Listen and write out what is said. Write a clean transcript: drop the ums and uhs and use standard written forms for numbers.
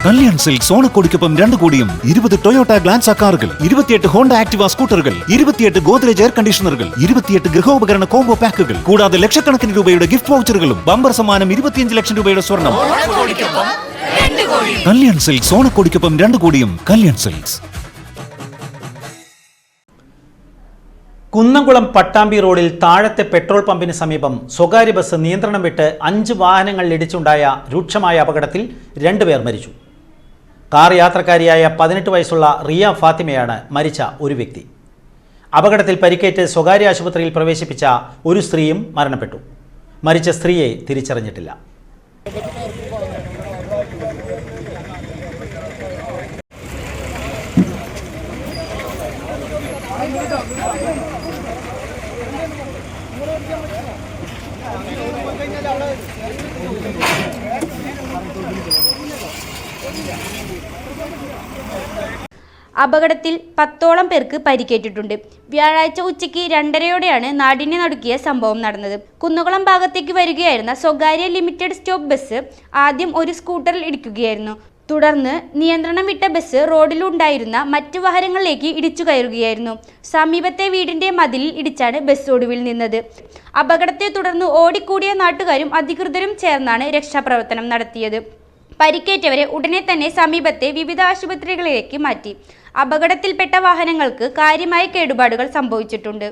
Kalyan silks ഓണക്കോടിക്കൊപ്പം 2 കോടിയും 20 Toyota Glanza കാറുകൾ, 28 Honda Activa സ്കൂട്ടറുകൾ, 28 ഗോദ്രേജ് എയർ കണ്ടീഷണറുകൾ, 28 ഗൃഹോപകരണ കോംബോ പാക്കുകൾ, കൂടാതെ ലക്ഷക്കണക്കിന് രൂപയുടെ ഗിഫ്റ്റ് വൗച്ചറുകളും, ബമ്പർ സമ്മാനം 25 ലക്ഷം രൂപയുടെ സ്വർണം. കല്യാൺ സിൽക്സ് ഓണക്കോടിക്കൊപ്പം 2 കോടിയും. കല്യാൺ സിൽക്സ്. കുന്നംകുളം പട്ടാമ്പി റോഡിൽ താഴത്തെ പെട്രോൾ പമ്പിന് സമീപം സ്വകാര്യ ബസ് നിയന്ത്രണം വിട്ട് 5 വാഹനങ്ങളിൽ ഇടിച്ചുണ്ടായ രൂക്ഷമായ അപകടത്തിൽ 2 പേർ മരിച്ചു. കാർ യാത്രക്കാരിയായ 18 വയസ്സുള്ള റിയ ഫാത്തിമയാണ് മരിച്ച ഒരു വ്യക്തി. അപകടത്തിൽ പരിക്കേറ്റ് സ്വകാര്യ ആശുപത്രിയിൽ പ്രവേശിപ്പിച്ച ഒരു സ്ത്രീയും മരണപ്പെട്ടു. മരിച്ച സ്ത്രീയെ തിരിച്ചറിഞ്ഞിട്ടില്ല. അപകടത്തിൽ 10ഓളം പേർക്ക് പരിക്കേറ്റിട്ടുണ്ട്. വ്യാഴാഴ്ച ഉച്ചയ്ക്ക് 2:30യോടെയാണ് നാടിനെ നടുക്കിയ സംഭവം നടന്നത്. കുന്നംകുളം ഭാഗത്തേക്ക് വരികയായിരുന്ന സ്വകാര്യ ലിമിറ്റഡ് സ്റ്റോപ്പ് ബസ് ആദ്യം ഒരു സ്കൂട്ടറിൽ ഇടിക്കുകയായിരുന്നു. തുടർന്ന് നിയന്ത്രണം വിട്ട ബസ് റോഡിലുണ്ടായിരുന്ന മറ്റു വാഹനങ്ങളിലേക്ക് ഇടിച്ചു കയറുകയായിരുന്നു. സമീപത്തെ വീടിന്റെ മതിലിൽ ഇടിച്ചാണ് ബസ് ഒടുവിൽ നിന്നത്. അപകടത്തെ തുടർന്ന് ഓടിക്കൂടിയ നാട്ടുകാരും അധികൃതരും ചേർന്നാണ് രക്ഷാപ്രവർത്തനം നടത്തിയത്. പരിക്കേറ്റവരെ ഉടനെ തന്നെ സമീപത്തെ വിവിധ ആശുപത്രികളിലേക്ക് മാറ്റി. അപകടത്തിൽപ്പെട്ട വാഹനങ്ങൾക്ക് കാര്യമായ കേടുപാടുകൾ സംഭവിച്ചിട്ടുണ്ട്.